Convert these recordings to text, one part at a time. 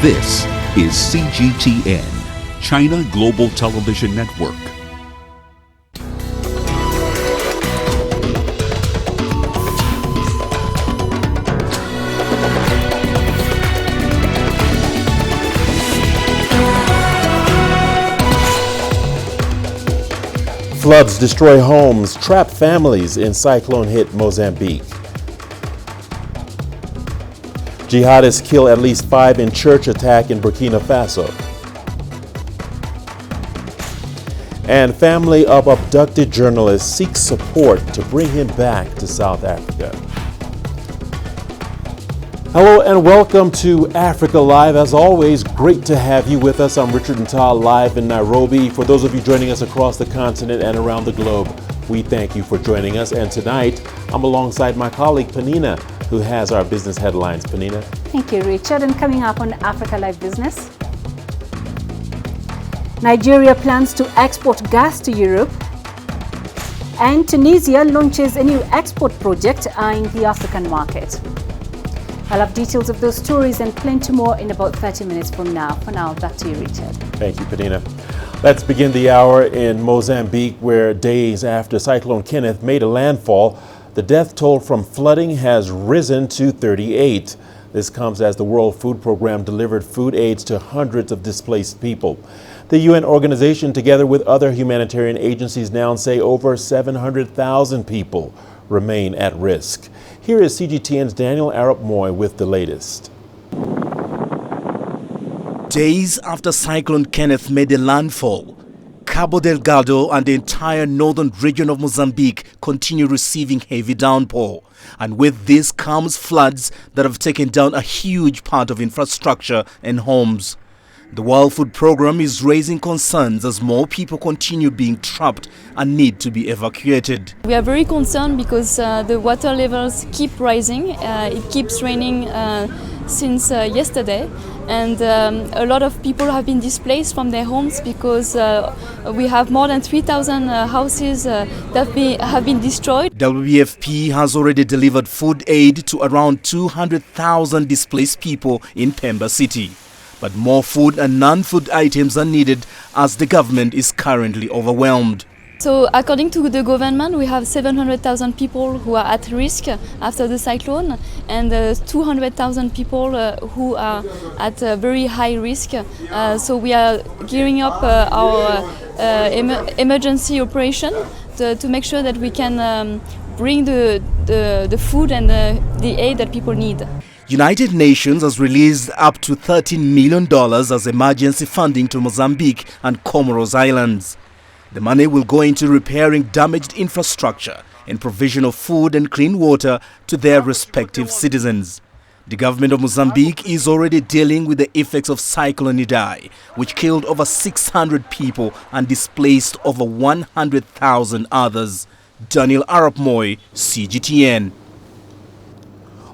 This is CGTN, China Global Television Network. Floods destroy homes, trap families in cyclone hit Mozambique. Jihadists kill at least 5 in church attack in Burkina Faso. And family of abducted journalist seeks support to bring him back to South Africa. Hello and welcome to Africa Live. As always, great to have you with us. I'm Richard Ntal, live in Nairobi. For those of you joining us across the continent and around the globe, we thank you for joining us. And tonight, I'm alongside my colleague Panina, who has our business headlines. Panina. Thank you, Richard. And coming up on Africa Live Business, Nigeria plans to export gas to Europe, and Tunisia launches a new export project eyeing the African market. I'll have details of those stories and plenty more in about 30 minutes from now. For now, back to you, Richard. Thank you, Panina. Let's begin the hour in Mozambique, where days after Cyclone Kenneth made a landfall, the death toll from flooding has risen to 38. This comes as the World Food Program delivered food aids to hundreds of displaced people. The UN organization, together with other humanitarian agencies, now say over 700,000 people remain at risk. Here is CGTN's Daniel Arap Moy with the latest. Days after Cyclone Kenneth made a landfall, Cabo Delgado and the entire northern region of Mozambique continue receiving heavy downpour. And with this comes floods that have taken down a huge part of infrastructure and homes. The World Food Program is raising concerns as more people continue being trapped and need to be evacuated. We are very concerned because the water levels keep rising. It keeps raining since yesterday, and a lot of people have been displaced from their homes because we have more than 3,000 houses that have been destroyed. WFP has already delivered food aid to around 200,000 displaced people in Pemba City. But more food and non-food items are needed as the government is currently overwhelmed. So according to the government, we have 700,000 people who are at risk after the cyclone, and 200,000 people who are at very high risk. So we are gearing up our emergency operation to make sure that we can bring the food and the aid that people need. United Nations has released up to $13 million as emergency funding to Mozambique and Comoros Islands. The money will go into repairing damaged infrastructure and provision of food and clean water to their respective citizens. The government of Mozambique is already dealing with the effects of Cyclone Idai, which killed over 600 people and displaced over 100,000 others. Daniel Arap Moy, CGTN.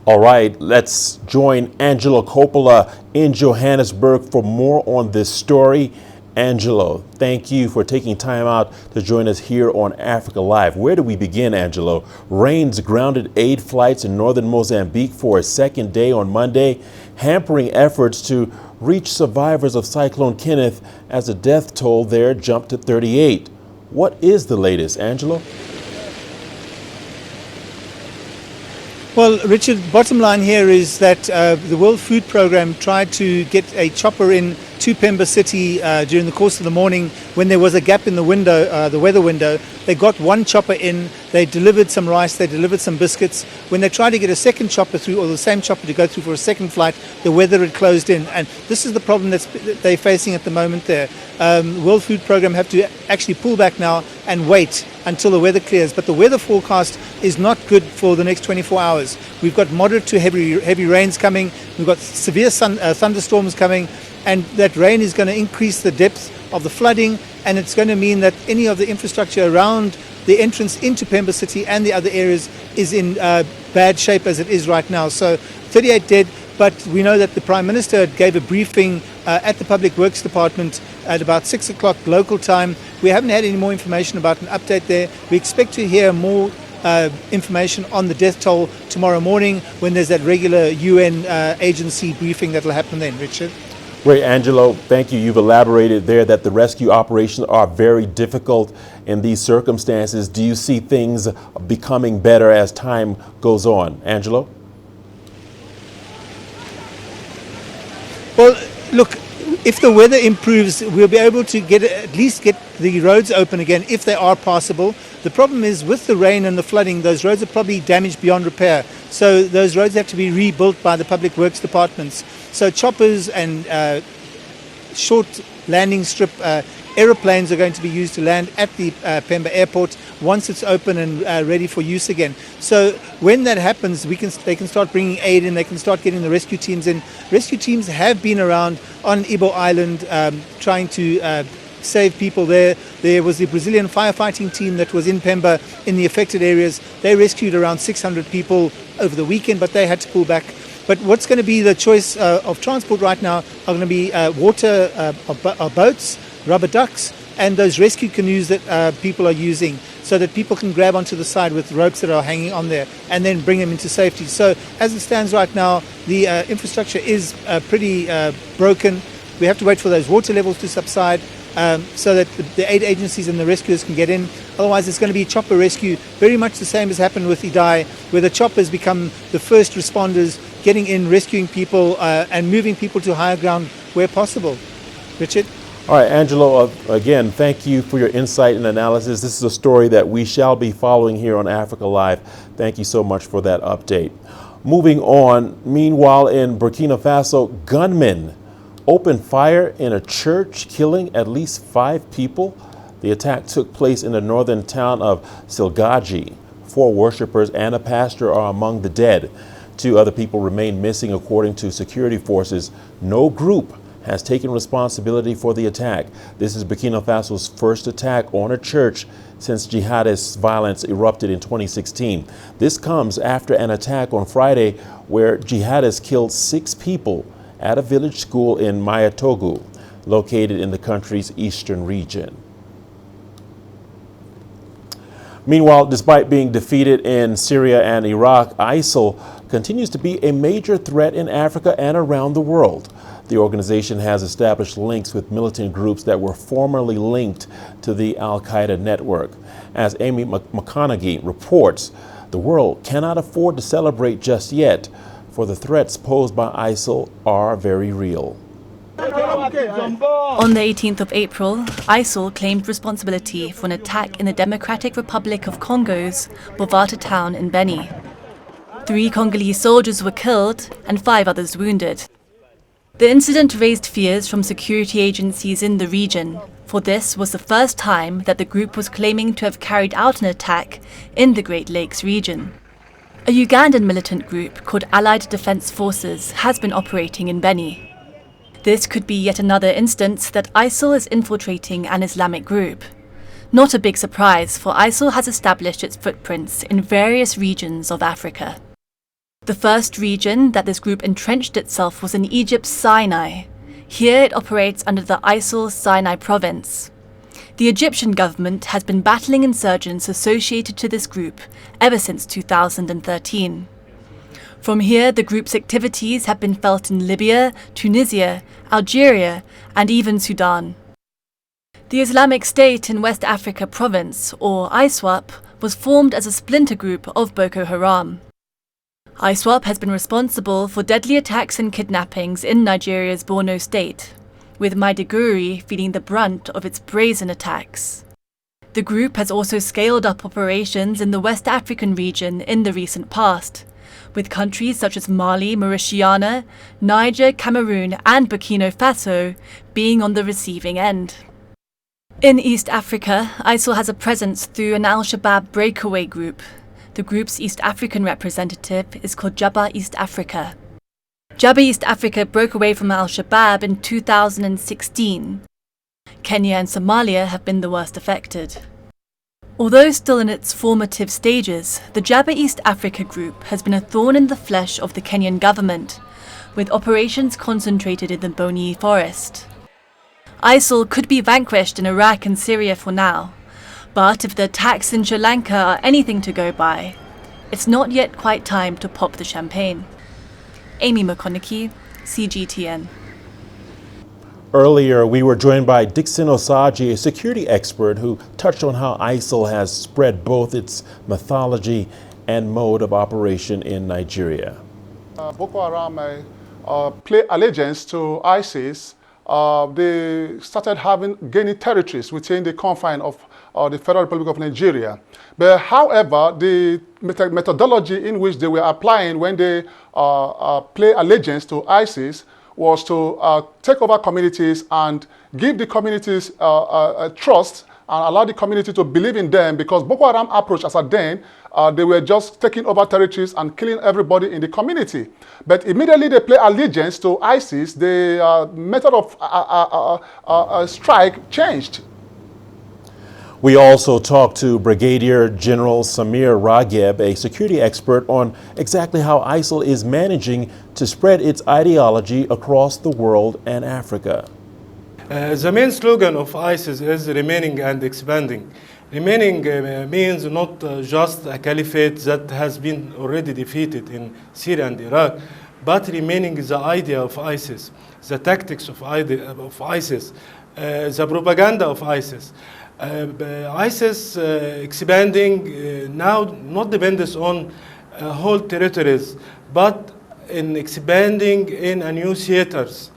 All right, let's join Angelo Coppola in Johannesburg for more on this story. Angelo, thank you for taking time out to join us here on Africa Live. Where do we begin, Angelo? Rains grounded aid flights in northern Mozambique for a second day on Monday, hampering efforts to reach survivors of Cyclone Kenneth as the death toll there jumped to 38. What is the latest, Angelo? Well, Richard, bottom line here is that the World Food Program tried to get a chopper in to Pemba City during the course of the morning when there was a gap in the window, the weather window. They got one chopper in, they delivered some rice, they delivered some biscuits. When they tried to get a second chopper through, or the same chopper to go through for a second flight, the weather had closed in. And this is the problem that they're facing at the moment there. The World Food Program have to actually pull back now and wait until the weather clears. But the weather forecast is not good for the next 24 hours. We've got moderate to heavy rains coming. We've got severe thunderstorms coming. And that rain is going to increase the depth of the flooding, and it's going to mean that any of the infrastructure around the entrance into Pemba City and the other areas is in bad shape as it is right now. So 38 dead, but we know that the Prime Minister gave a briefing at the Public Works Department at about 6 o'clock local time. We haven't had any more information about an update there. We expect to hear more information on the death toll tomorrow morning when there's that regular UN agency briefing that will happen then, Richard. Great, Angelo. Thank you. You've elaborated there that the rescue operations are very difficult in these circumstances. Do you see things becoming better as time goes on? Angelo? Well, look, if the weather improves, we'll be able to at least get the roads open again if they are passable. The problem is with the rain and the flooding, those roads are probably damaged beyond repair. So those roads have to be rebuilt by the public works departments. So choppers and short landing strip aeroplanes are going to be used to land at the Pemba airport once it's open and ready for use again. So when that happens, they can start bringing aid in, they can start getting the rescue teams in. Rescue teams have been around on Ibo Island trying to save people there. There was the Brazilian firefighting team that was in Pemba in the affected areas. They rescued around 600 people over the weekend, but they had to pull back. But what's going to be the choice of transport right now are going to be water boats, rubber ducks, and those rescue canoes that people are using so that people can grab onto the side with ropes that are hanging on there and then bring them into safety. So as it stands right now, the infrastructure is pretty broken. We have to wait for those water levels to subside so that the aid agencies and the rescuers can get in. Otherwise, it's going to be chopper rescue, very much the same as happened with Idai, where the choppers become the first responders, getting in, rescuing people, and moving people to higher ground where possible. Richard? All right, Angelo, again, thank you for your insight and analysis. This is a story that we shall be following here on Africa Live. Thank you so much for that update. Moving on, meanwhile, in Burkina Faso, gunmen opened fire in a church, killing at least 5 people. The attack took place in the northern town of Silgaji. 4 worshipers and a pastor are among the dead. 2 other people remain missing, according to security forces. No group has taken responsibility for the attack. This is Burkina Faso's first attack on a church since jihadist violence erupted in 2016. This comes after an attack on Friday where jihadists killed 6 people at a village school in Mayatogu, located in the country's eastern region. Meanwhile, despite being defeated in Syria and Iraq, ISIL continues to be a major threat in Africa and around the world. The organization has established links with militant groups that were formerly linked to the Al-Qaeda network. As Amy McConaughey reports, the world cannot afford to celebrate just yet, for the threats posed by ISIL are very real. On the 18th of April, ISIL claimed responsibility for an attack in the Democratic Republic of Congo's Bovata town in Beni. 3 Congolese soldiers were killed and 5 others wounded. The incident raised fears from security agencies in the region, for this was the first time that the group was claiming to have carried out an attack in the Great Lakes region. A Ugandan militant group called Allied Defense Forces has been operating in Beni. This could be yet another instance that ISIL is infiltrating an Islamic group. Not a big surprise, for ISIL has established its footprints in various regions of Africa. The first region that this group entrenched itself was in Egypt's Sinai. Here it operates under the ISIL Sinai province. The Egyptian government has been battling insurgents associated to this group ever since 2013. From here, the group's activities have been felt in Libya, Tunisia, Algeria, and even Sudan. The Islamic State in West Africa Province, or ISWAP, was formed as a splinter group of Boko Haram. ISWAP has been responsible for deadly attacks and kidnappings in Nigeria's Borno state, with Maiduguri feeling the brunt of its brazen attacks. The group has also scaled up operations in the West African region in the recent past, with countries such as Mali, Mauritania, Niger, Cameroon, and Burkina Faso being on the receiving end. In East Africa, ISIL has a presence through an Al-Shabaab breakaway group. The group's East African representative is called Jabba East Africa. Jabba East Africa broke away from Al-Shabaab in 2016. Kenya and Somalia have been the worst affected. Although still in its formative stages, the Jabba East Africa group has been a thorn in the flesh of the Kenyan government, with operations concentrated in the Boni forest. ISIL could be vanquished in Iraq and Syria for now, but if the attacks in Sri Lanka are anything to go by, it's not yet quite time to pop the champagne. Amy McConaughey, CGTN. Earlier, we were joined by Dixon Osagie, a security expert who touched on how ISIL has spread both its mythology and mode of operation in Nigeria. Boko Haram play allegiance to ISIS. They started gaining territories within the confine of the Federal Republic of Nigeria. But however, the methodology in which they were applying when they play allegiance to ISIS was to take over communities and give the communities trust and allow the community to believe in them, because Boko Haram approach as at then, they were just taking over territories and killing everybody in the community. But immediately they play allegiance to ISIS, the method of strike changed. We also talked to Brigadier General Samir Ragheb, a security expert, on exactly how ISIL is managing to spread its ideology across the world and Africa. The main slogan of ISIS is remaining and expanding. Remaining means not just a caliphate that has been already defeated in Syria and Iraq, but remaining is the idea of ISIS, the tactics of ISIS, the propaganda of ISIS. ISIS expanding now not depends on whole territories, but in expanding in a new theaters.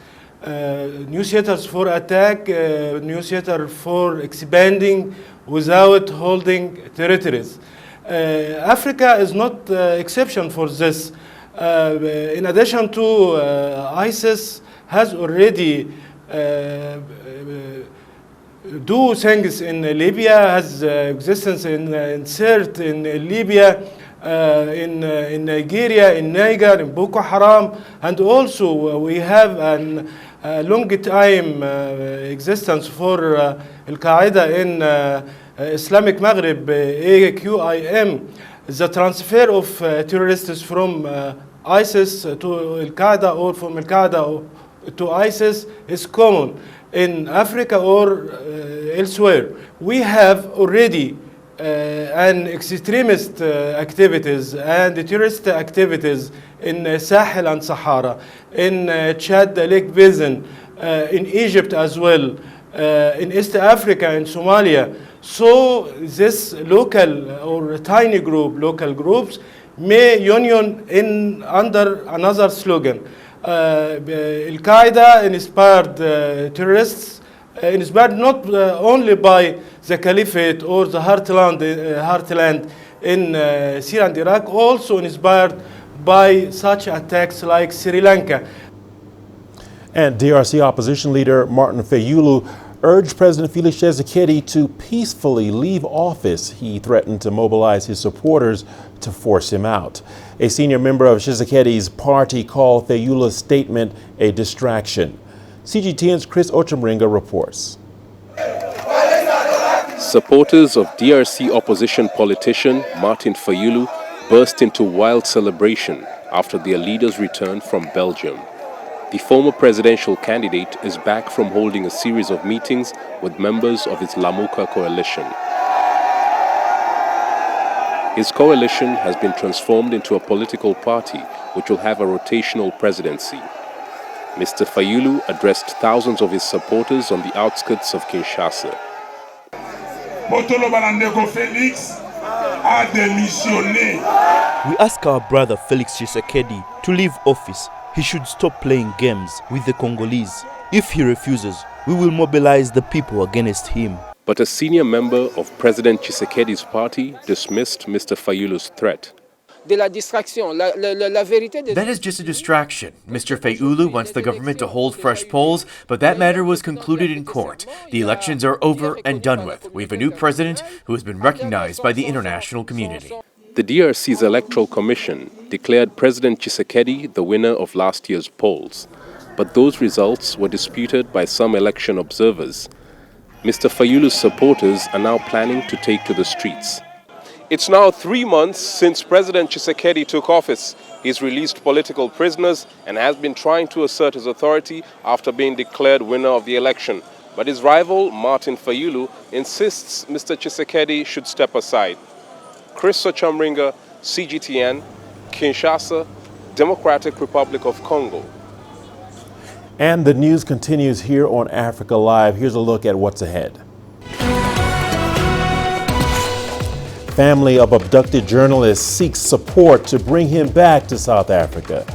New theaters for attack, new theater for expanding without holding territories. Africa is not exception for this. In addition to ISIS has already do things in Libya, has existence in CERT in Libya, in Nigeria, in Niger, in Boko Haram, and also we have a long time existence for Al-Qaeda in Islamic Maghreb, AQIM. The transfer of terrorists from ISIS to Al-Qaeda or from Al-Qaeda to ISIS is common in Africa or elsewhere. We have already and extremist activities and terrorist activities in Sahel and Sahara, in Chad Lake Basin, in Egypt as well, in East Africa, in Somalia. So this local or tiny group, local groups, may union in under another slogan. Al-Qaeda inspired terrorists, inspired not only by the caliphate or the heartland in Syria and Iraq, also inspired by such attacks like Sri Lanka. And DRC opposition leader Martin Fayulu urged President Felix Tshisekedi to peacefully leave office. He threatened to mobilize his supporters to force him out. A senior member of Tshisekedi's party called Fayulu's statement a distraction. CGTN's Chris Ochamringa reports. Supporters of DRC opposition politician Martin Fayulu burst into wild celebration after their leaders returned from Belgium. The former presidential candidate is back from holding a series of meetings with members of his Lamuka coalition. His coalition has been transformed into a political party which will have a rotational presidency. Mr. Fayulu addressed thousands of his supporters on the outskirts of Kinshasa. We ask our brother Felix Tshisekedi to leave office. He should stop playing games with the Congolese. If he refuses, we will mobilize the people against him. But a senior member of President Tshisekedi's party dismissed Mr. Fayulu's threat. That is just a distraction. Mr. Fayulu wants the government to hold fresh polls, but that matter was concluded in court. The elections are over and done with. We have a new president who has been recognized by the international community. The DRC's Electoral Commission declared President Tshisekedi the winner of last year's polls, but those results were disputed by some election observers. Mr. Fayulu's supporters are now planning to take to the streets. It's now 3 months since President Tshisekedi took office. He's released political prisoners and has been trying to assert his authority after being declared winner of the election. But his rival, Martin Fayulu, insists Mr. Tshisekedi should step aside. Chris Ochamringa, CGTN, Kinshasa, Democratic Republic of Congo. And the news continues here on Africa Live. Here's a look at what's ahead. Family of abducted journalist seeks support to bring him back to South Africa.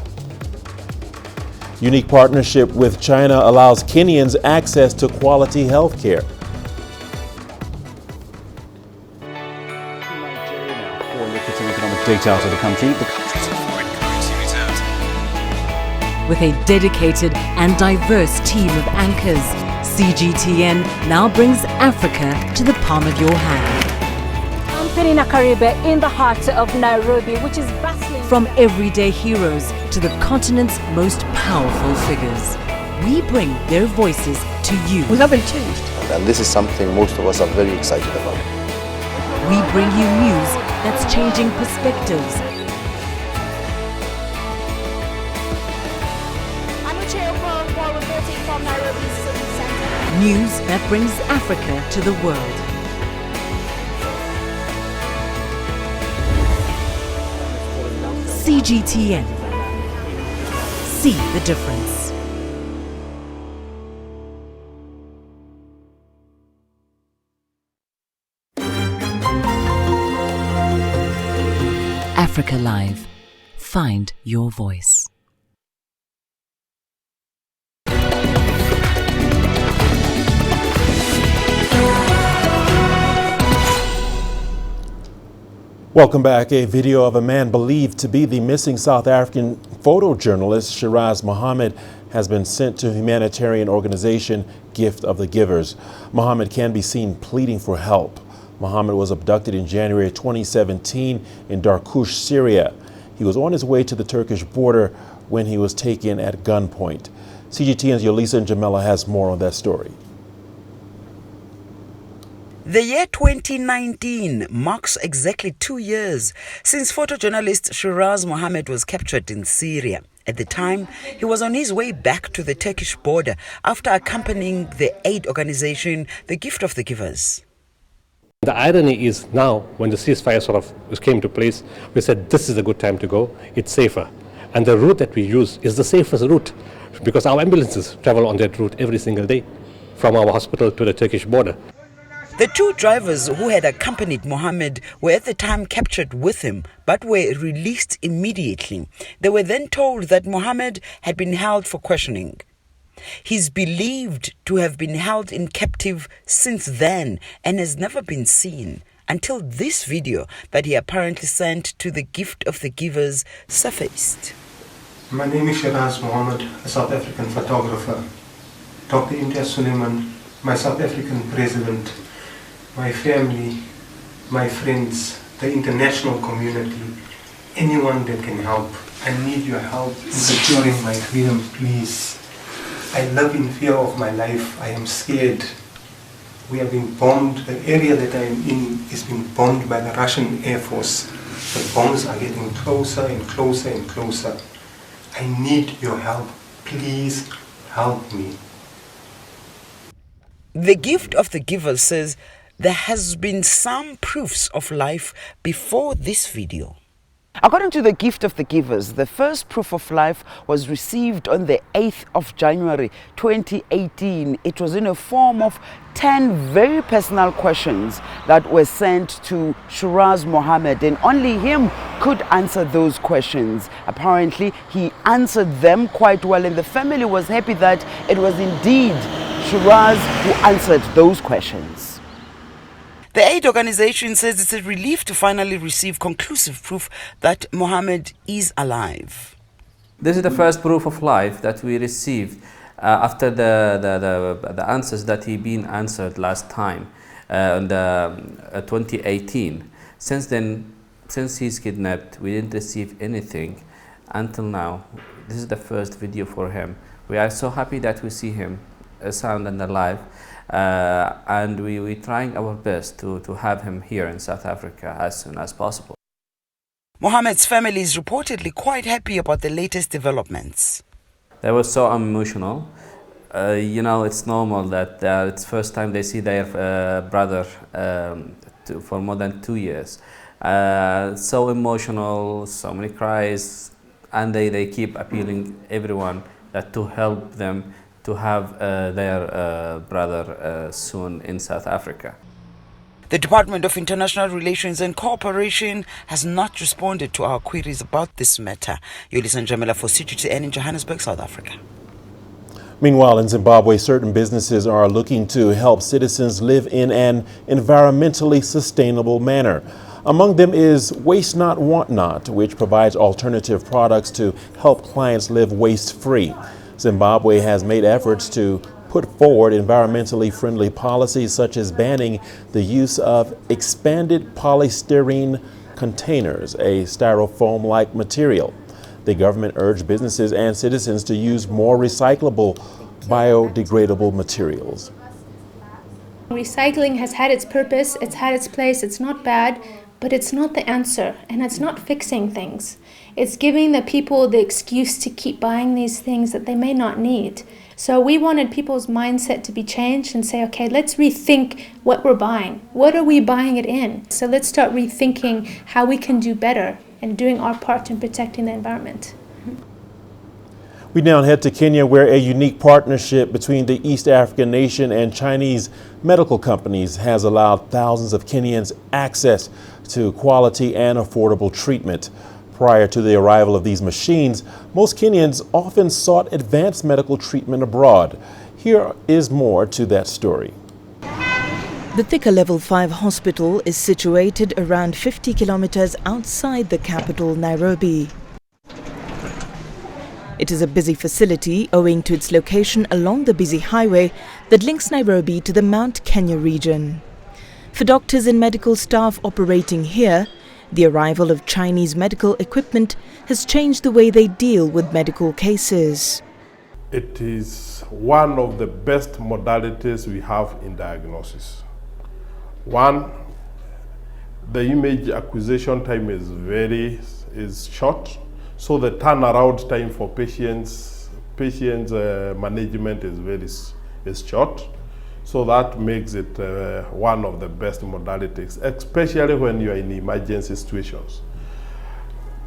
Unique partnership with China allows Kenyans access to quality health care. Data out of the country. The country's foreign currency reserves. With a dedicated and diverse team of anchors, CGTN now brings Africa to the palm of your hand. I'm Penina Karibe in the heart of Nairobi, which is bustling. From everyday heroes to the continent's most powerful figures, we bring their voices to you. We haven't changed. And this is something most of us are very excited about. We bring you news that's changing perspectives. I'm while reporting from Nairobi's city center. News that brings Africa to the world. CGTN. See the difference. Africa Live. Find your voice. Welcome back. A video of a man believed to be the missing South African photojournalist Shiraz Mohammed has been sent to humanitarian organization Gift of the Givers. Mohammed can be seen pleading for help. Mohammed was abducted in January 2017 in Darkush, Syria. He was on his way to the Turkish border when he was taken at gunpoint. CGTN's Yolisa and Jamela has more on that story. The year 2019 marks exactly 2 years since photojournalist Shiraz Mohammed was captured in Syria. At the time, he was on his way back to the Turkish border after accompanying the aid organization, the Gift of the Givers. The irony is now, when the ceasefire sort of came to place, we said this is a good time to go, it's safer. And the route that we use is the safest route because our ambulances travel on that route every single day from our hospital to the Turkish border. The two drivers who had accompanied Mohammed were at the time captured with him, but were released immediately. They were then told that Mohammed had been held for questioning. He's believed to have been held in captive since then and has never been seen until this video that he apparently sent to the Gift of the Givers surfaced. My name is Shiraz Mohammed, a South African photographer. Dr. India Suleiman, my South African president, my family, my friends, the international community, anyone that can help. I need your help in securing my freedom, please. I live in fear of my life. I am scared. We have been bombed. The area that I am in is being bombed by the Russian Air Force. The bombs are getting closer and closer and closer. I need your help. Please help me. The Gift of the Givers says there has been some proofs of life before this video. According to the Gift of the Givers, the first proof of life was received on the 8th of January 2018. It was in the form of 10 very personal questions that were sent to Shiraz Mohammed, and only him could answer those questions. Apparently, he answered them quite well, and the family was happy that it was indeed Shiraz who answered those questions. The aid organization says it's a relief to finally receive conclusive proof that Mohammed is alive. This is the first proof of life that we received after the answers that he been answered last time in 2018. Since then, since he's kidnapped, we didn't receive anything until now. This is the first video for him. We are so happy that we see him sound and alive. And we're trying our best to have him here in South Africa as soon as possible. Mohammed's family is reportedly quite happy about the latest developments. They were so emotional. You know, it's normal that it's the first time they see their brother for more than 2 years. So emotional, so many cries, and they keep appealing everyone to help them to have their brother soon in South Africa. The Department of International Relations and Cooperation has not responded to our queries about this matter. You listen, Jamila, for CGTN in Johannesburg, South Africa. Meanwhile, in Zimbabwe, certain businesses are looking to help citizens live in an environmentally sustainable manner. Among them is Waste Not, Want Not, which provides alternative products to help clients live waste-free. Zimbabwe has made efforts to put forward environmentally friendly policies such as banning the use of expanded polystyrene containers, a styrofoam-like material. The government urged businesses and citizens to use more recyclable, biodegradable materials. Recycling has had its purpose, it's had its place, it's not bad, but it's not the answer, and it's not fixing things. It's giving the people the excuse to keep buying these things that they may not need. So we wanted people's mindset to be changed and say, okay, let's rethink what we're buying. What are we buying it in? So let's start rethinking how we can do better and doing our part in protecting the environment. We now head to Kenya, where a unique partnership between the East African nation and Chinese medical companies has allowed thousands of Kenyans access to quality and affordable treatment. Prior to the arrival of these machines, most Kenyans often sought advanced medical treatment abroad. Here is more to that story. The Thika Level 5 hospital is situated around 50 kilometers outside the capital, Nairobi. It is a busy facility owing to its location along the busy highway that links Nairobi to the Mount Kenya region. For doctors and medical staff operating here, the arrival of Chinese medical equipment has changed the way they deal with medical cases. It is one of the best modalities we have in diagnosis. One, the image acquisition time is short, so the turnaround time for patients management is short. So that makes it one of the best modalities, especially when you are in emergency situations.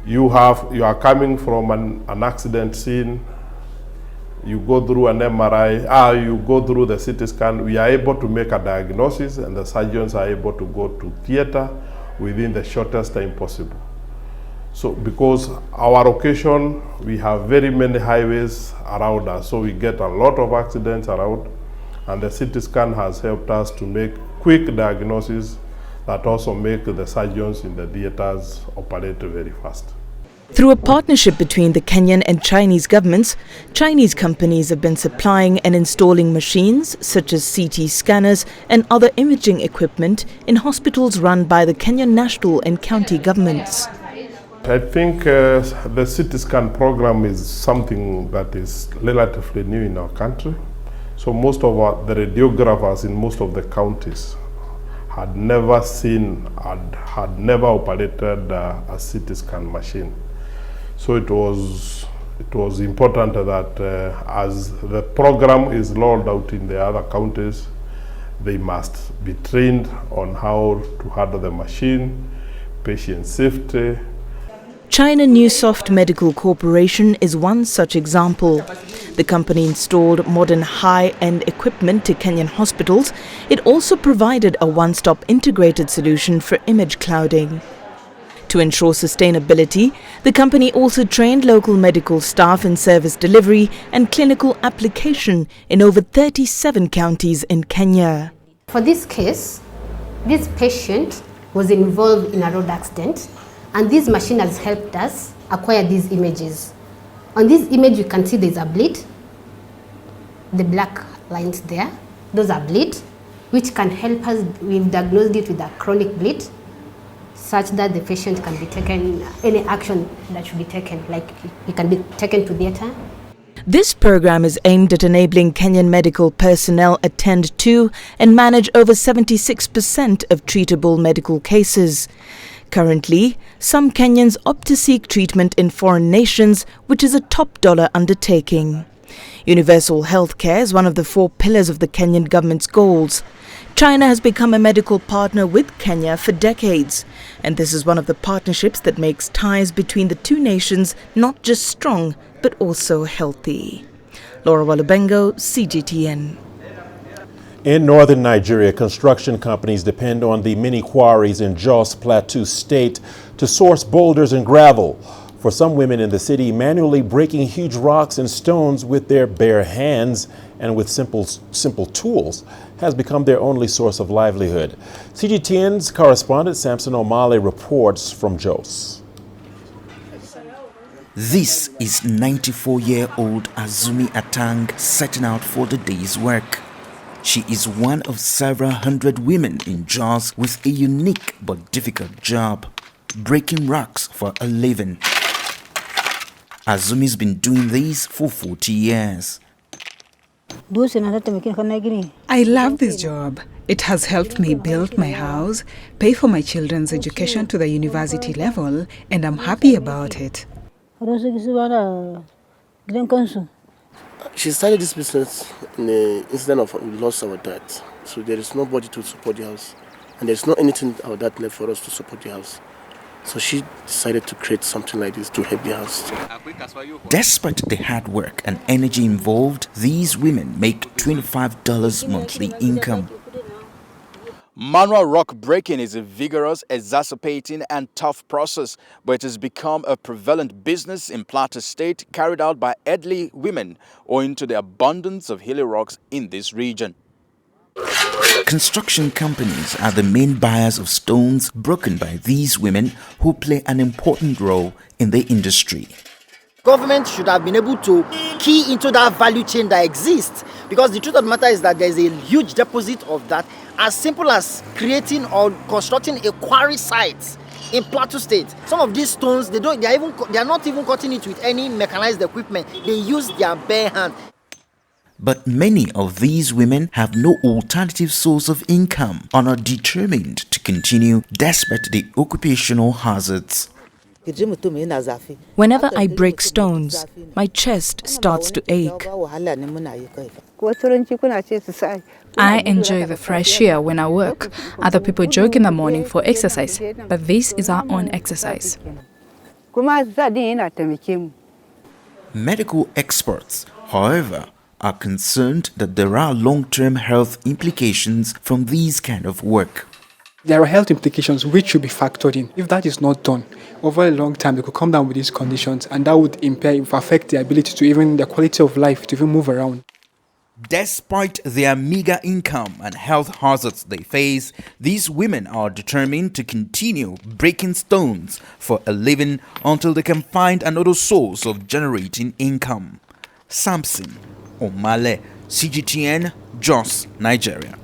You are coming from an accident scene, you go through an MRI, you go through the CT scan, we are able to make a diagnosis and the surgeons are able to go to theater within the shortest time possible. So because our location, we have very many highways around us, so we get a lot of accidents around. And the CT scan has helped us to make quick diagnosis that also make the surgeons in the theaters operate very fast. Through a partnership between the Kenyan and Chinese governments, Chinese companies have been supplying and installing machines such as CT scanners and other imaging equipment in hospitals run by the Kenyan national and county governments. I think the CT scan program is something that is relatively new in our country. So most of the radiographers in most of the counties had never seen and had never operated a CT scan machine. So it was important that as the program is rolled out in the other counties, they must be trained on how to handle the machine, patient safety. China Newsoft Medical Corporation is one such example. The company installed modern high-end equipment to Kenyan hospitals. It also provided a one-stop integrated solution for image clouding. To ensure sustainability, the company also trained local medical staff in service delivery and clinical application in over 37 counties in Kenya. For this case, this patient was involved in a road accident, and this machine has helped us acquire these images. On this image, you can see there's a bleed. The black lines there, those are bleed, which can help us. We've diagnosed it with a chronic bleed, such that the patient can be taken, any action that should be taken, like he can be taken to theatre. This program is aimed at enabling Kenyan medical personnel attend to and manage over 76% of treatable medical cases. Currently, some Kenyans opt to seek treatment in foreign nations, which is a top-dollar undertaking. Universal healthcare is one of the 4 pillars of the Kenyan government's goals. China has become a medical partner with Kenya for decades, and this is one of the partnerships that makes ties between the two nations not just strong, but also healthy. Laura Walubengo, CGTN. In northern Nigeria, construction companies depend on the many quarries in Jos Plateau State to source boulders and gravel. For some women in the city, manually breaking huge rocks and stones with their bare hands and with simple tools has become their only source of livelihood. CGTN's correspondent Samson Omale reports from Jos. This is 94-year-old Azumi Atang setting out for the day's work. She is one of several hundred women in Jos with a unique but difficult job, breaking rocks for a living. Azumi's been doing this for 40 years. I love this job. It has helped me build my house, pay for my children's education to the university level, and I'm happy about it. She started this business in the incident of we lost our dad. So there is nobody to support the house. And there's not anything our dad left for us to support the house. So she decided to create something like this to help the house. Despite the hard work and energy involved, these women make $25 monthly income. Manual rock breaking is a vigorous, exacerbating and tough process, but it has become a prevalent business in Plateau State carried out by elderly women owing to the abundance of hilly rocks in this region. Construction companies are the main buyers of stones broken by these women who play an important role in the industry. Government should have been able to key into that value chain that exists, because the truth of the matter is that there's a huge deposit of that. As simple as creating or constructing a quarry site in Plateau State. Some of these stones, they are not even cutting it with any mechanized equipment. They use their bare hand. But many of these women have no alternative source of income and are determined to continue despite the occupational hazards. Whenever I break stones, my chest starts to ache. I enjoy the fresh air when I work. Other people jog in the morning for exercise, but this is our own exercise. Medical experts, however, are concerned that there are long-term health implications from these kind of work. There are health implications which should be factored in. If that is not done, over a long time they could come down with these conditions, and that would affect their ability to even their quality of life to even move around. Despite their meager income and health hazards they face, these women are determined to continue breaking stones for a living until they can find another source of generating income. Samson Omale, CGTN, Jos, Nigeria.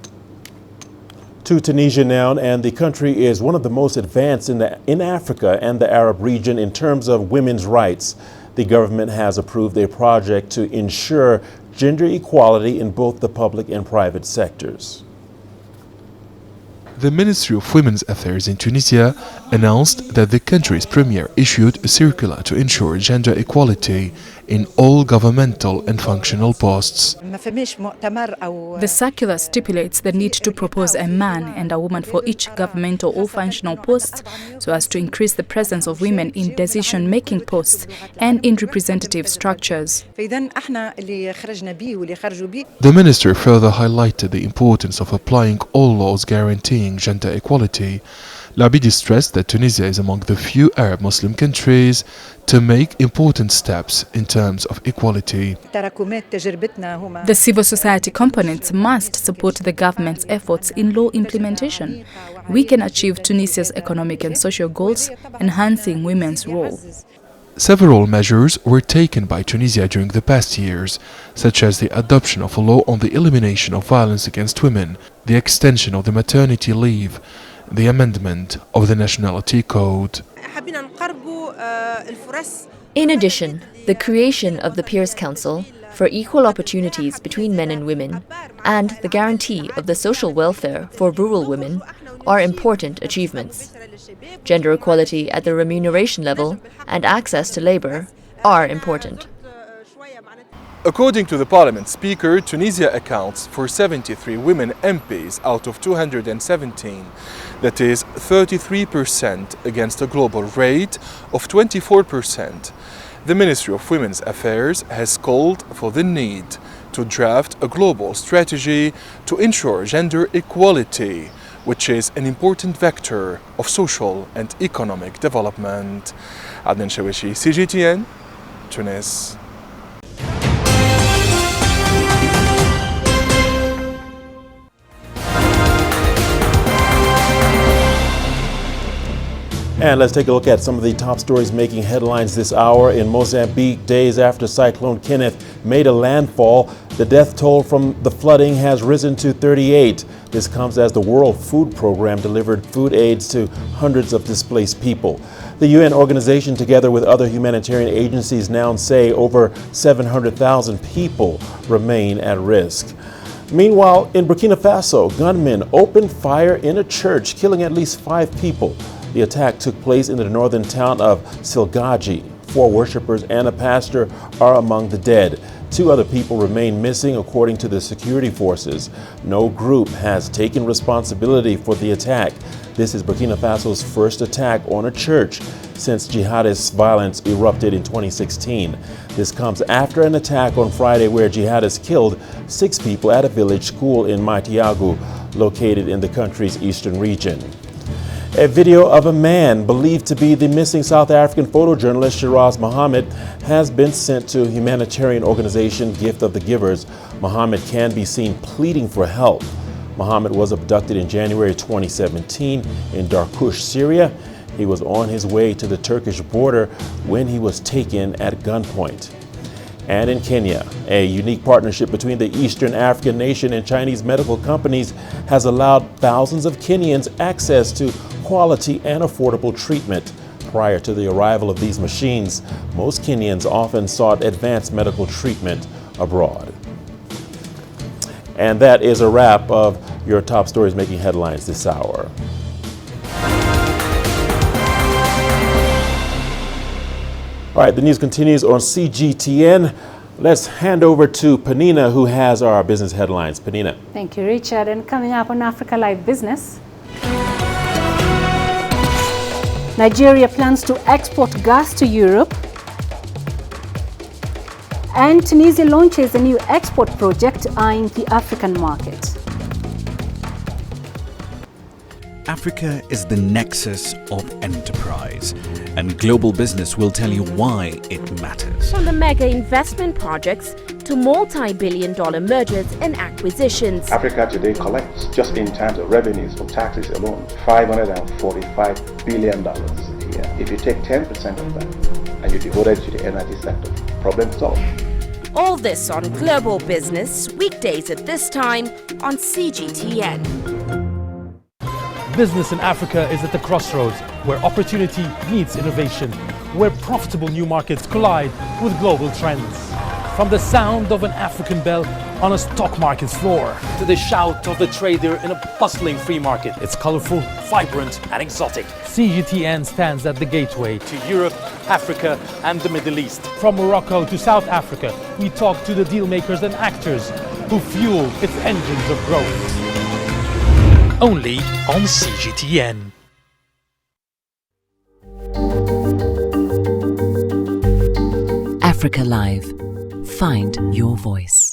To Tunisia now, and the country is one of the most advanced in Africa and the Arab region in terms of women's rights. The government has approved a project to ensure gender equality in both the public and private sectors. The Ministry of Women's Affairs in Tunisia announced that the country's premier issued a circular to ensure gender equality in all governmental and functional posts. The circular stipulates the need to propose a man and a woman for each governmental or functional post so as to increase the presence of women in decision-making posts and in representative structures. The minister further highlighted the importance of applying all laws guaranteeing gender equality. Labidi stressed that Tunisia is among the few Arab Muslim countries to make important steps in terms of equality. The civil society components must support the government's efforts in law implementation. We can achieve Tunisia's economic and social goals, enhancing women's role. Several measures were taken by Tunisia during the past years, such as the adoption of a law on the elimination of violence against women, the extension of the maternity leave, the amendment of the Nationality Code. In addition, the creation of the Peers Council for equal opportunities between men and women and the guarantee of the social welfare for rural women are important achievements. Gender equality at the remuneration level and access to labour are important. According to the Parliament Speaker, Tunisia accounts for 73 women MPs out of 217. That is 33% against a global rate of 24%. The Ministry of Women's Affairs has called for the need to draft a global strategy to ensure gender equality, which is an important vector of social and economic development. Adnan Shawishi, CGTN, Tunis. And let's take a look at some of the top stories making headlines this hour. In Mozambique, days after Cyclone Kenneth made a landfall, the death toll from the flooding has risen to 38. This comes as the World Food Program delivered food aids to hundreds of displaced people. The UN organization, together with other humanitarian agencies, now say over 700,000 people remain at risk. Meanwhile, in Burkina Faso, gunmen opened fire in a church, killing at least 5 people. The attack took place in the northern town of Silgaji. 4 worshippers and a pastor are among the dead. 2 other people remain missing, according to the security forces. No group has taken responsibility for the attack. This is Burkina Faso's first attack on a church since jihadist violence erupted in 2016. This comes after an attack on Friday where jihadists killed 6 people at a village school in Maitiagu, located in the country's eastern region. A video of a man believed to be the missing South African photojournalist Shiraz Mohammed has been sent to humanitarian organization Gift of the Givers. Mohammed can be seen pleading for help. Mohammed was abducted in January 2017 in Darkush, Syria. He was on his way to the Turkish border when he was taken at gunpoint. And in Kenya, a unique partnership between the Eastern African nation and Chinese medical companies has allowed thousands of Kenyans access to quality and affordable treatment. Prior to the arrival of these machines, most Kenyans often sought advanced medical treatment abroad. And that is a wrap of your top stories making headlines this hour. All right, the news continues on CGTN. Let's hand over to Panina, who has our business headlines. Panina. Thank you, Richard. And coming up on Africa Live Business, Nigeria plans to export gas to Europe, and Tunisia launches a new export project eyeing the African market. Africa is the nexus of enterprise, and global business will tell you why it matters. From the mega investment projects to multi-billion-dollar mergers and acquisitions. Africa today collects, just in terms of revenues from taxes alone, $545 billion a year. If you take 10% of that and you devote it to the energy sector, problem solved. All this on Global Business, weekdays at this time on CGTN. Business in Africa is at the crossroads, where opportunity meets innovation, where profitable new markets collide with global trends. From the sound of an African bell on a stock market's floor, to the shout of the trader in a bustling free market. It's colorful, vibrant, and exotic. CGTN stands at the gateway to Europe, Africa, and the Middle East. From Morocco to South Africa, we talk to the deal makers and actors who fuel its engines of growth. Only on CGTN. Africa Live. Find your voice.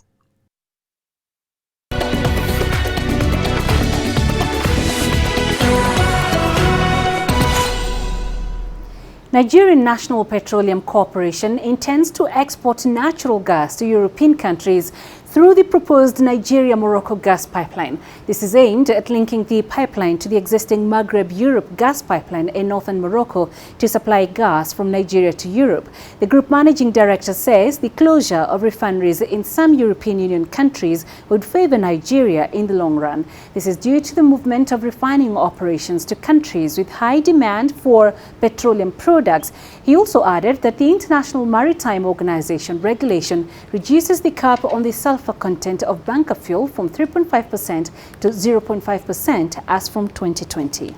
Nigerian National Petroleum Corporation intends to export natural gas to European countries through the proposed Nigeria-Morocco gas pipeline. This is aimed at linking the pipeline to the existing Maghreb-Europe gas pipeline in northern Morocco to supply gas from Nigeria to Europe. The group managing director says the closure of refineries in some European Union countries would favor Nigeria in the long run. This is due to the movement of refining operations to countries with high demand for petroleum products. He also added that the International Maritime Organization regulation reduces the cap on the sulfur content of bunker fuel from 3.5% to 0.5% as from 2020.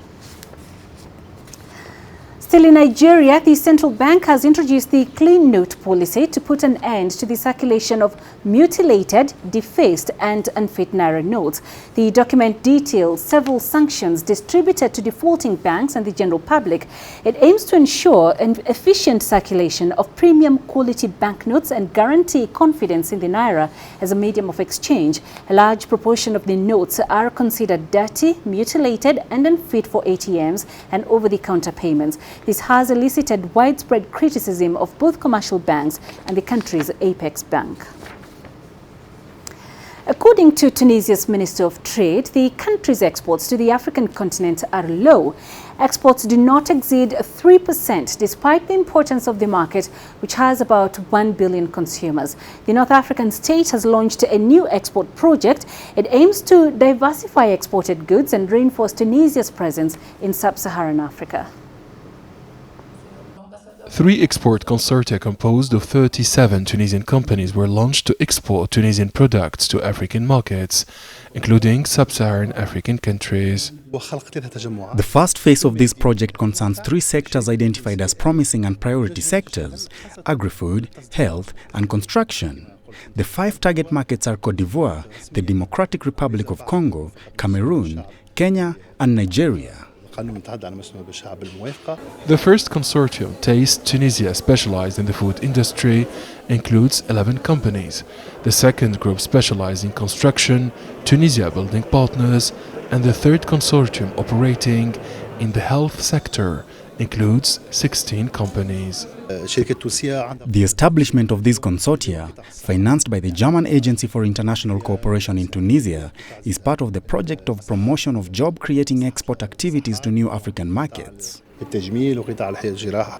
Still in Nigeria, the central bank has introduced the clean note policy to put an end to the circulation of mutilated, defaced and unfit naira notes. The document details several sanctions distributed to defaulting banks and the general public. It aims to ensure an efficient circulation of premium quality banknotes and guarantee confidence in the naira as a medium of exchange. A large proportion of the notes are considered dirty, mutilated and unfit for ATMs and over-the-counter payments. This has elicited widespread criticism of both commercial banks and the country's apex bank. According to Tunisia's Minister of Trade, the country's exports to the African continent are low. Exports do not exceed 3% despite the importance of the market, which has about 1 billion consumers. The North African state has launched a new export project. It aims to diversify exported goods and reinforce Tunisia's presence in sub-Saharan Africa. 3 export consortia composed of 37 Tunisian companies were launched to export Tunisian products to African markets, including sub-Saharan African countries. The first phase of this project concerns 3 sectors identified as promising and priority sectors: agri-food, health and construction. The 5 target markets are Côte d'Ivoire, the Democratic Republic of Congo, Cameroon, Kenya and Nigeria. The first consortium, Taste Tunisia, specialized in the food industry, includes 11 companies. The second group, specialized in construction, Tunisia Building Partners, and the third consortium, operating in the health sector, includes 16 companies. The establishment of this consortia, financed by the German Agency for International Cooperation in Tunisia, is part of the project of promotion of job-creating export activities to new African markets.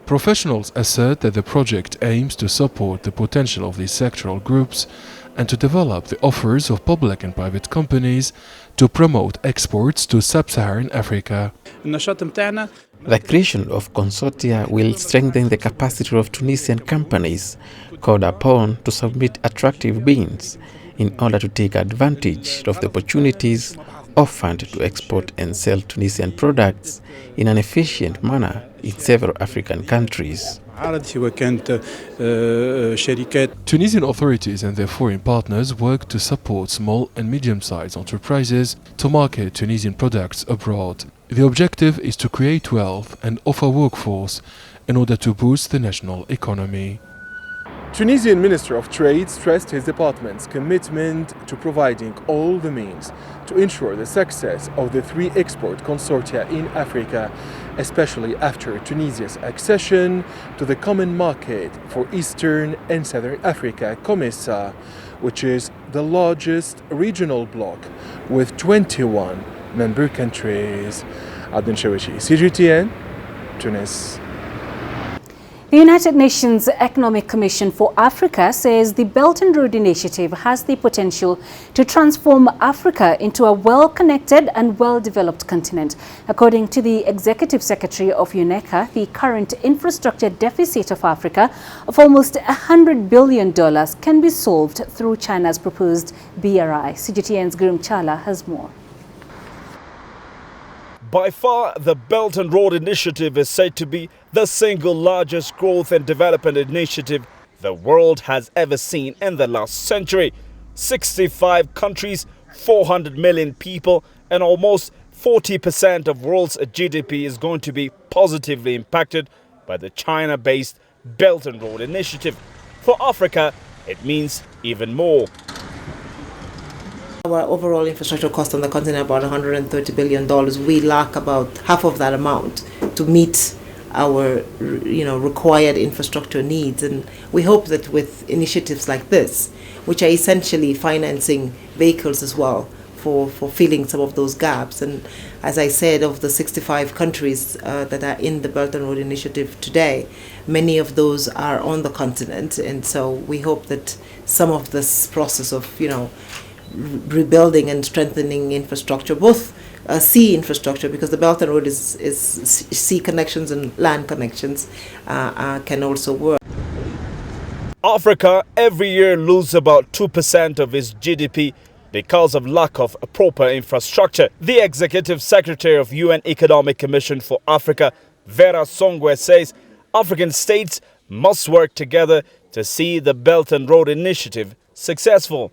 Professionals assert that the project aims to support the potential of these sectoral groups and to develop the offers of public and private companies to promote exports to sub-Saharan Africa. The creation of consortia will strengthen the capacity of Tunisian companies called upon to submit attractive bids in order to take advantage of the opportunities offered to export and sell Tunisian products in an efficient manner in several African countries. Tunisian authorities and their foreign partners work to support small and medium-sized enterprises to market Tunisian products abroad. The objective is to create wealth and offer workforce in order to boost the national economy. Tunisian Minister of Trade stressed his department's commitment to providing all the means to ensure the success of the 3 export consortia in Africa, especially after Tunisia's accession to the Common Market for Eastern and Southern Africa, COMESA, which is the largest regional bloc with 21 member countries. Adnan Shawishi, CGTN, Tunis. The United Nations Economic Commission for Africa says the Belt and Road Initiative has the potential to transform Africa into a well-connected and well-developed continent. According to the Executive Secretary of UNECA, the current infrastructure deficit of Africa of almost $100 billion can be solved through China's proposed BRI. CGTN's Gurum Chala has more. By far, the Belt and Road Initiative is said to be the single largest growth and development initiative the world has ever seen in the last century. 65 countries, 400 million people, and almost 40% of world's GDP is going to be positively impacted by the China-based Belt and Road Initiative. For Africa, it means even more. Our overall infrastructure cost on the continent about $130 billion. We lack about half of that amount to meet our required infrastructure needs. And we hope that with initiatives like this, which are essentially financing vehicles as well for filling some of those gaps. And as I said, of the 65 countries that are in the Belt and Road Initiative today, many of those are on the continent. And so we hope that some of this process of, rebuilding and strengthening infrastructure, both sea infrastructure, because the Belt and Road is sea connections and land connections, can also work. Africa every year loses about 2% of its GDP because of lack of proper infrastructure. The Executive Secretary of UN Economic Commission for Africa Vera Songwe says African states must work together to see the Belt and Road Initiative successful.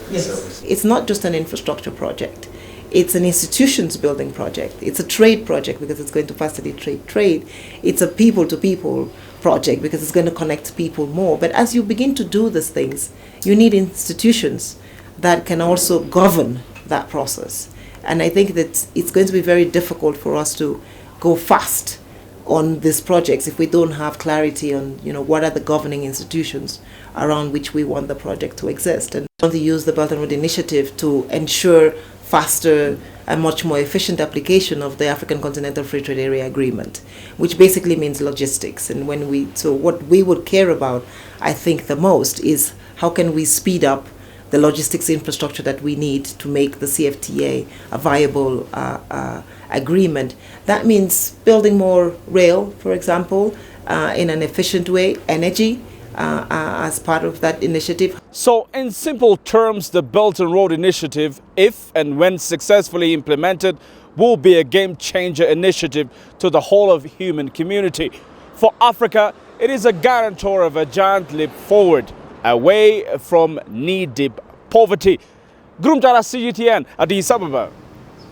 Yes. It's not just an infrastructure project. It's an institutions building project. It's a trade project because it's going to facilitate trade. It's a people-to-people project because it's going to connect people more. But as you begin to do these things, you need institutions that can also govern that process. And I think that it's going to be very difficult for us to go fast on these projects if we don't have clarity on, what are the governing institutions around which we want the project to exist. And we want to use the Belt and Road Initiative to ensure faster and much more efficient application of the African Continental Free Trade Area Agreement, which basically means logistics. And so what we would care about, I think, the most is how can we speed up the logistics infrastructure that we need to make the CFTA a viable agreement. That means building more rail, for example, in an efficient way, energy as part of that initiative. So in simple terms, the Belt and Road Initiative, if and when successfully implemented, will be a game-changer initiative to the whole of human community. For Africa, it is a guarantor of a giant leap forward, away from knee-deep poverty. Grumjara CGTN, Addis Ababa,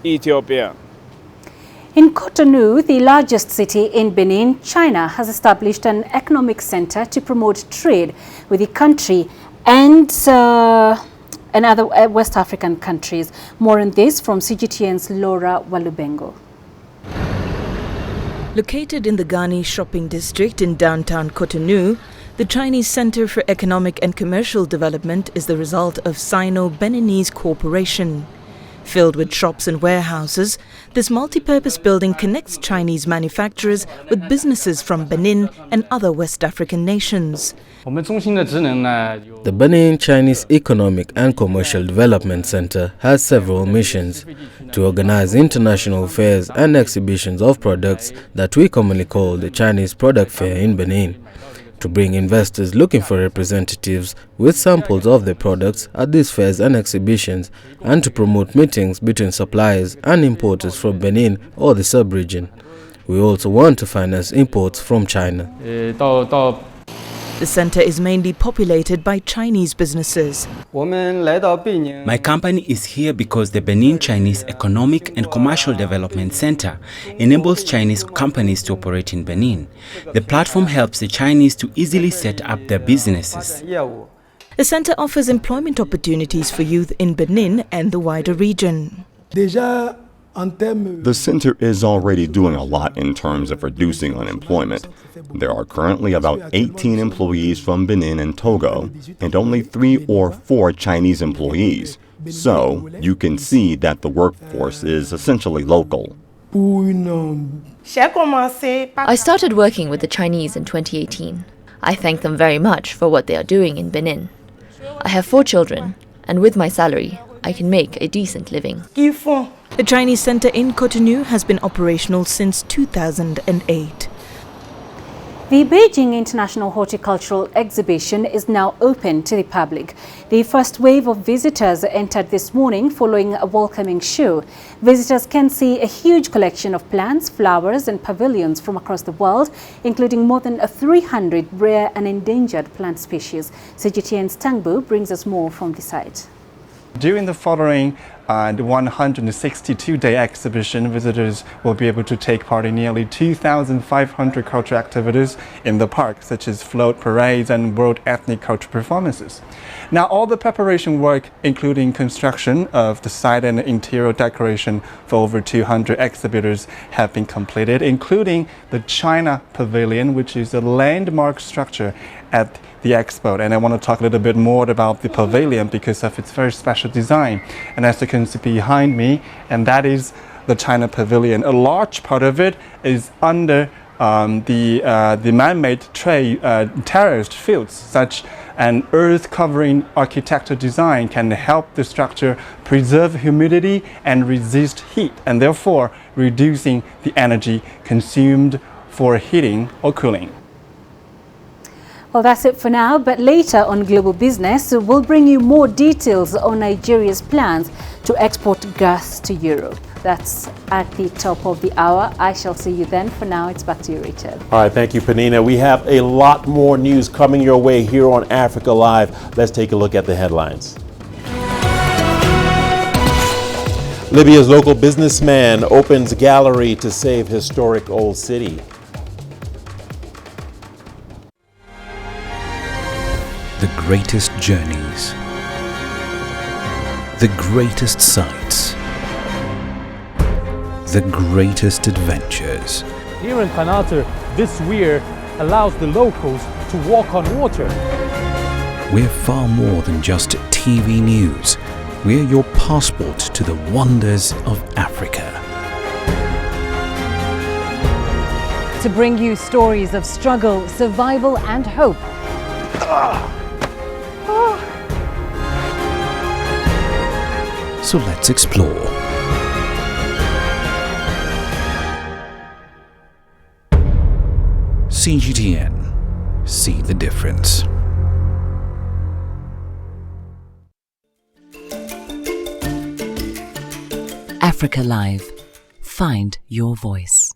Ethiopia. In Cotonou, the largest city in Benin, China has established an economic center to promote trade with the country and other West African countries. More on this from CGTN's Laura Walubengo. Located in the Ghani shopping district in downtown Cotonou, the Chinese Center for Economic and Commercial Development is the result of Sino-Beninese cooperation. Filled with shops and warehouses, this multi-purpose building connects Chinese manufacturers with businesses from Benin and other West African nations. The Benin Chinese Economic and Commercial Development Center has several missions: to organize international fairs and exhibitions of products that we commonly call the Chinese Product Fair in Benin, to bring investors looking for representatives with samples of their products at these fairs and exhibitions, and to promote meetings between suppliers and importers from Benin or the sub-region. We also want to finance imports from China. The center is mainly populated by Chinese businesses. My company is here because the Benin Chinese Economic and Commercial Development Center enables Chinese companies to operate in Benin. The platform helps the Chinese to easily set up their businesses. The center offers employment opportunities for youth in Benin and the wider region. The center is already doing a lot in terms of reducing unemployment. There are currently about 18 employees from Benin and Togo, and only 3 or 4 Chinese employees. So you can see that the workforce is essentially local. I started working with the Chinese in 2018. I thank them very much for what they are doing in Benin. I have 4 children, and with my salary, I can make a decent living. The Chinese Center in Cotonou has been operational since 2008. The Beijing International Horticultural Exhibition is now open to the public. The first wave of visitors entered this morning following a welcoming show. Visitors can see a huge collection of plants, flowers and pavilions from across the world, including more than 300 rare and endangered plant species. CGTN's Tangbu brings us more from the site. During the following the 162-day exhibition, visitors will be able to take part in nearly 2,500 cultural activities in the park, such as float parades and world ethnic culture performances. Now, all the preparation work, including construction of the site and interior decoration for over 200 exhibitors, have been completed, including the China Pavilion, which is a landmark structure at the expo. And I want to talk a little bit more about the pavilion because of its very special design. And as you can see behind me, and that is the China Pavilion. A large part of it is under the man-made terraced fields. Such an earth-covering architectural design can help the structure preserve humidity and resist heat, and therefore reducing the energy consumed for heating or cooling. Well, that's it for now, but later on Global Business, we'll bring you more details on Nigeria's plans to export gas to Europe. That's at the top of the hour. I shall see you then. For now, it's back to you, Richard. All right, thank you, Penina. We have a lot more news coming your way here on Africa Live. Let's take a look at the headlines. Libya's local businessman opens gallery to save historic old city. The greatest journeys, the greatest sights, the greatest adventures. Here in Qanater, this weir allows the locals to walk on water. We're far more than just TV news. We're your passport to the wonders of Africa. To bring you stories of struggle, survival and hope. So let's explore. CGTN. See the difference. Africa Live. Find your voice.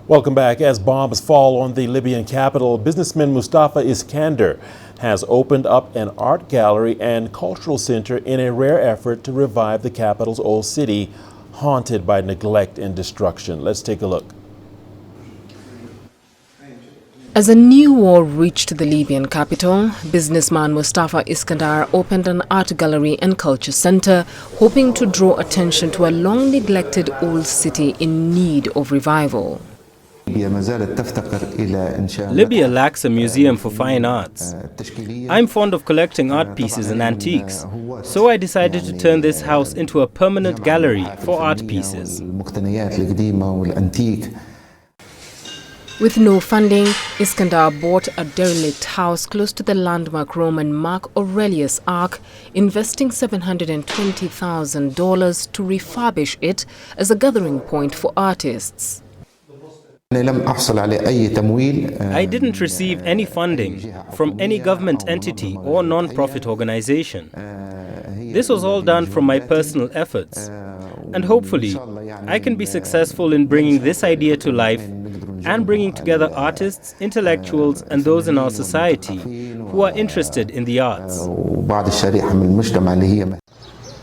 Welcome back. As bombs fall on the Libyan capital, businessman Mustafa Iskander has opened up an art gallery and cultural center in a rare effort to revive the capital's old city, haunted by neglect and destruction. Let's take a look. As a new war reached the Libyan capital, businessman Mustafa Iskander opened an art gallery and culture center, hoping to draw attention to a long-neglected old city in need of revival. Libya lacks a museum for fine arts. I'm fond of collecting art pieces and antiques, so I decided to turn this house into a permanent gallery for art pieces. With no funding, Iskander bought a derelict house close to the landmark Roman Mark Aurelius Arch, investing $720,000 to refurbish it as a gathering point for artists. I didn't receive any funding from any government entity or non-profit organization. This was all done from my personal efforts. And hopefully, I can be successful in bringing this idea to life and bringing together artists, intellectuals, and those in our society who are interested in the arts.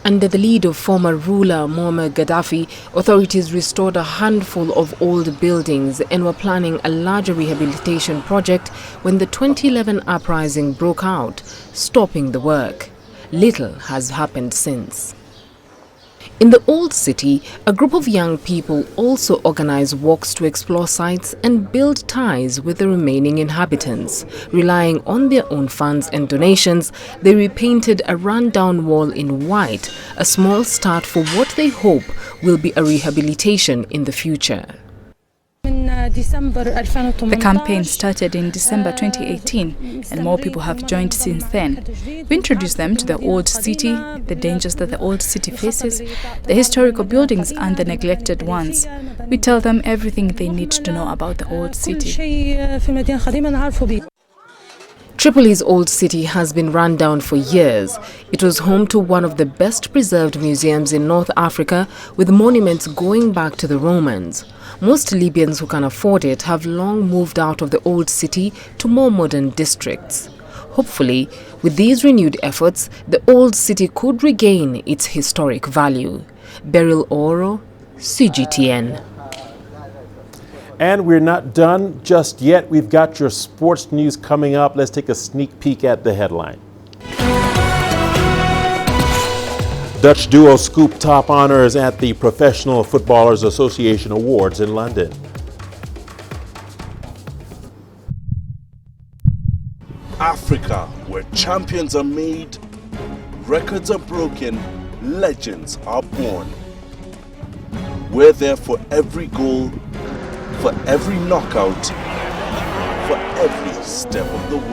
Under the lead of former ruler Muammar Gaddafi, authorities restored a handful of old buildings and were planning a larger rehabilitation project when the 2011 uprising broke out, stopping the work. Little has happened since. In the old city, a group of young people also organized walks to explore sites and build ties with the remaining inhabitants. Relying on their own funds and donations, they repainted a run-down wall in white, a small start for what they hope will be a rehabilitation in the future. The campaign started in December 2018 and more people have joined since then. We introduced them to the old city, the dangers that the old city faces, the historical buildings and the neglected ones. We tell them everything they need to know about the old city. Tripoli's old city has been run down for years. It was home to one of the best preserved museums in North Africa, with monuments going back to the Romans. Most Libyans who can afford it have long moved out of the old city to more modern districts. Hopefully, with these renewed efforts, the old city could regain its historic value. Beryl Oro, CGTN. And we're not done just yet. We've got your sports news coming up. Let's take a sneak peek at the headline. Dutch duo scoop top honors at the Professional Footballers Association Awards in London. Africa, where champions are made, records are broken, legends are born. We're there for every goal, for every knockout, for every step of the way.